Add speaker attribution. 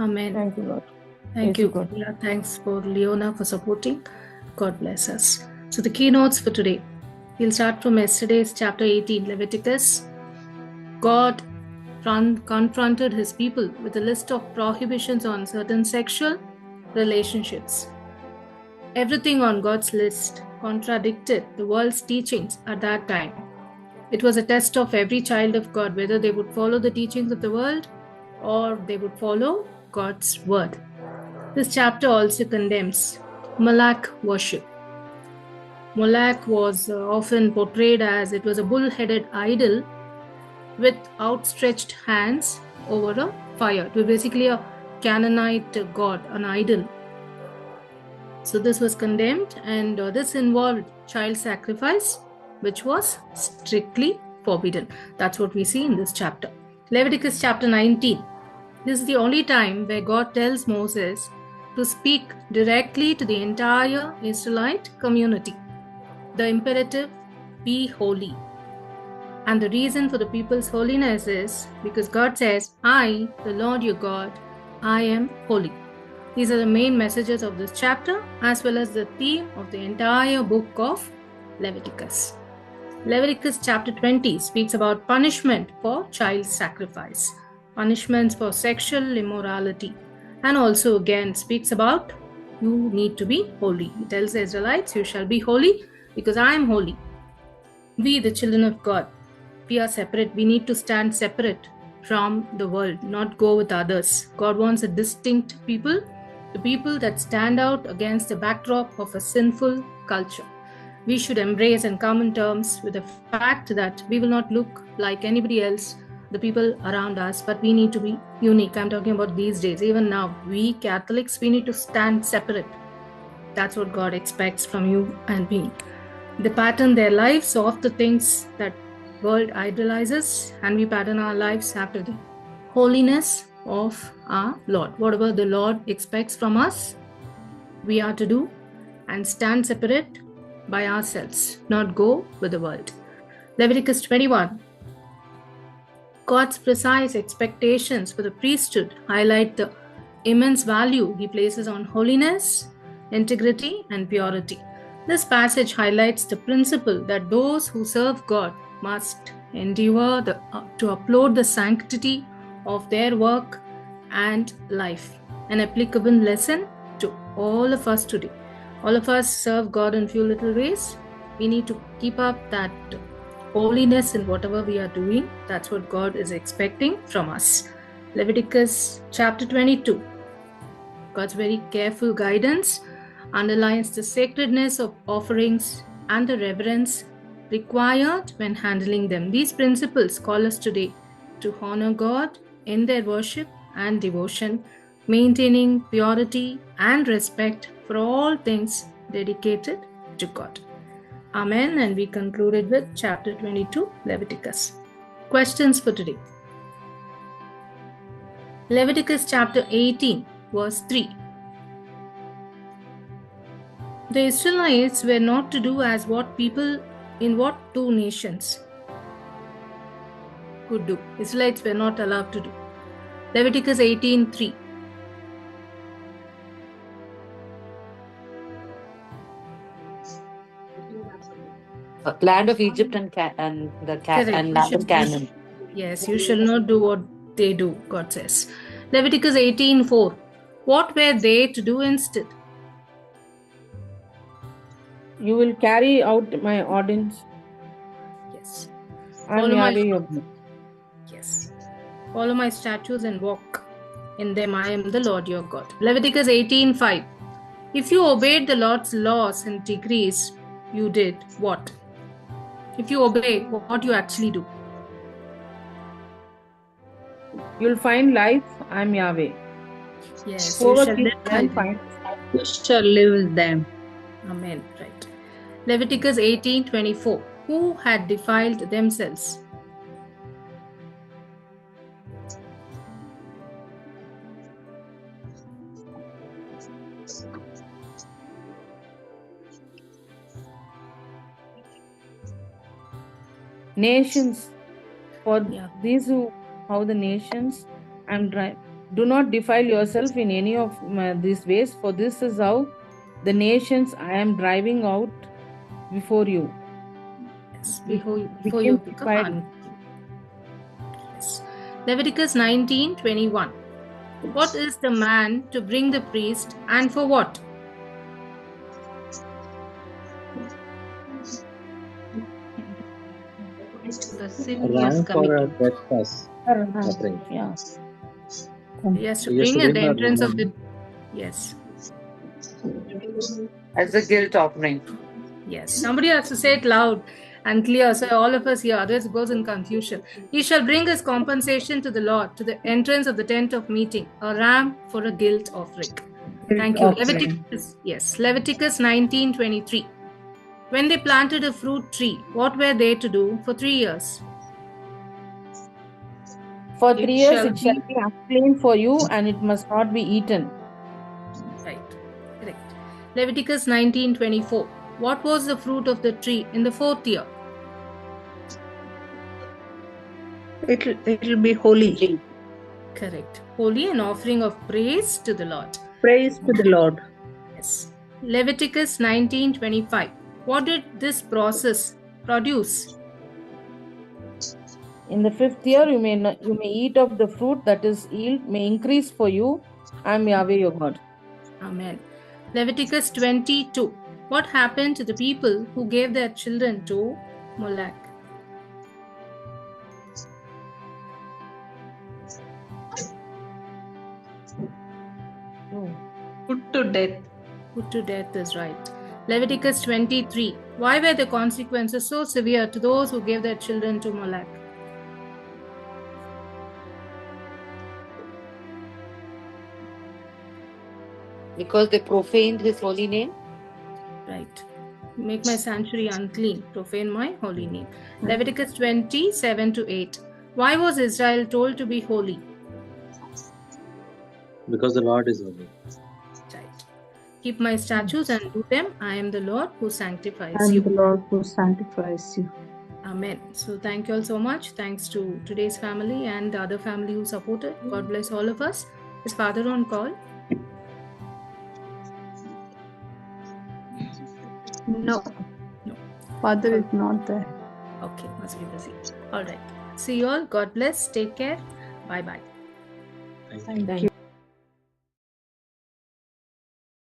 Speaker 1: Amen.
Speaker 2: Thank you, Lord.
Speaker 1: Thank
Speaker 2: Praise
Speaker 1: you.
Speaker 2: God.
Speaker 1: Yeah, thanks for Leona for supporting. God bless us. So the keynotes for today. We'll start from yesterday's chapter 18, Leviticus. God confronted his people with a list of prohibitions on certain sexual relationships. Everything on God's list contradicted the world's teachings at that time. It was a test of every child of God whether they would follow the teachings of the world or they would follow God's word. This chapter also condemns Moloch worship. Moloch was often portrayed as it was a bull-headed idol with outstretched hands over a fire. It was basically a Canaanite god, an idol. So this was condemned, and this involved child sacrifice, which was strictly forbidden. That's what we see in this chapter. Leviticus chapter 19. This is the only time where God tells Moses to speak directly to the entire Israelite community. The imperative, be holy. And the reason for the people's holiness is because God says, I, the Lord your God, I am holy. These are the main messages of this chapter as well as the theme of the entire book of Leviticus. Leviticus chapter 20 speaks about punishment for child sacrifice, punishments for sexual immorality, and also again speaks about you need to be holy. He tells the Israelites, you shall be holy because I am holy. We, the children of God, we are separate. We need to stand separate from the world, not go with others. God wants a distinct people, the people that stand out against the backdrop of a sinful culture. We should embrace and come in terms with the fact that we will not look like anybody else, the people around us, but we need to be unique. I'm talking about these days. Even now, we Catholics, we need to stand separate. That's what God expects from you and me. They pattern their lives off the things that world idolizes, and we pattern our lives after the holiness of our Lord. Whatever the Lord expects from us, we are to do and stand separate by ourselves, not go with the world. Leviticus 21. God's precise expectations for the priesthood highlight the immense value he places on holiness, integrity, and purity. This passage highlights the principle that those who serve God must endeavor to uphold the sanctity of their work and life. An applicable lesson to all of us today. All of us serve God in few little ways. We need to keep up that holiness in whatever we are doing. That's what God is expecting from us. Leviticus chapter 22. God's very careful guidance underlines the sacredness of offerings and the reverence required when handling them. These principles call us today to honor God in their worship and devotion, maintaining purity and respect for all things dedicated to God. Amen. And we concluded with chapter 22, Leviticus. Questions for today. Leviticus chapter 18, verse 3. The Israelites were not to do as what people in what two nations could do. Israelites were not allowed to do. Leviticus 18:3.
Speaker 3: Land of Egypt and land of Canaan.
Speaker 1: Yes, you shall not do what they do, God says. Leviticus 18:4. What were they to do instead?
Speaker 2: You will carry out my ordinance.
Speaker 1: Yes.
Speaker 2: I'm Yahweh your God.
Speaker 1: Yes. Follow my statutes and walk in them. I am the Lord your God. Leviticus 18:5. If you obeyed the Lord's laws and decrees, you did what? If you obey, what you actually do?
Speaker 2: You'll find life. I'm Yahweh.
Speaker 1: Yes,
Speaker 2: Whoever
Speaker 1: you shall
Speaker 2: keeps
Speaker 1: live
Speaker 2: them find.
Speaker 4: You shall live with them.
Speaker 1: Amen. Right. Leviticus 18:24. Who had defiled themselves?
Speaker 2: Nations. For these who, how the nations, I'm Do not defile yourself in any of these ways, for this is how the nations I am driving out before you.
Speaker 1: Yes, before you become
Speaker 2: defiled.
Speaker 1: unclean. Yes. Leviticus 19:21. What is the man to bring the priest, and for what? The sin he has
Speaker 5: Ram for a
Speaker 1: committed.
Speaker 5: trespass. Offering.
Speaker 2: Yeah.
Speaker 1: He has to
Speaker 5: He has
Speaker 1: bring
Speaker 5: to
Speaker 1: at the
Speaker 5: bring a
Speaker 1: entrance of
Speaker 5: ram.
Speaker 1: the. Yes.
Speaker 3: As a guilt offering.
Speaker 1: Yes. Somebody has to say it loud and clear, so all of us hear, otherwise it goes in confusion. He shall bring his compensation to the Lord to the entrance of the tent of meeting, a ram for a guilt offering. Thank you.
Speaker 4: offering.
Speaker 1: Leviticus 19:23. When they planted a fruit tree, what were they to do for 3 years?
Speaker 2: For
Speaker 1: It
Speaker 2: 3 years
Speaker 1: shall
Speaker 2: it shall be unclean for you, and it must not be eaten.
Speaker 1: Right. Correct. Leviticus 19:24. What was the fruit of the tree in the 4th year?
Speaker 4: It'll be holy.
Speaker 1: Correct. Holy, an offering of praise to the Lord.
Speaker 4: Praise to the Lord.
Speaker 1: Yes. Leviticus 19:25. What did this process produce?
Speaker 2: In the 5th year you may eat of the fruit that is yield may increase for you. I am Yahweh your God.
Speaker 1: Amen. Leviticus 22. What happened to the people who gave their children to Moloch?
Speaker 4: Put to death.
Speaker 1: Put to death is right. Leviticus 23. Why were the consequences so severe to those who gave their children to Moloch?
Speaker 3: Because they profaned his holy name.
Speaker 1: Right. Make my sanctuary unclean, profane my holy name. Leviticus 20:7-8. Why was Israel told to be holy?
Speaker 5: Because the Lord is holy.
Speaker 1: Right. Keep my statutes and do them. I am the Lord who sanctifies
Speaker 4: I'm
Speaker 1: you.
Speaker 4: the Lord who sanctifies you.
Speaker 1: Amen. So thank you all so much. Thanks to today's family and the other family who supported. God bless all of us. Is Father on call?
Speaker 4: No. Father is not there.
Speaker 1: Okay, must be busy. All right. See you all. God bless. Take care. Bye bye.
Speaker 5: Thank you.
Speaker 4: Thank you.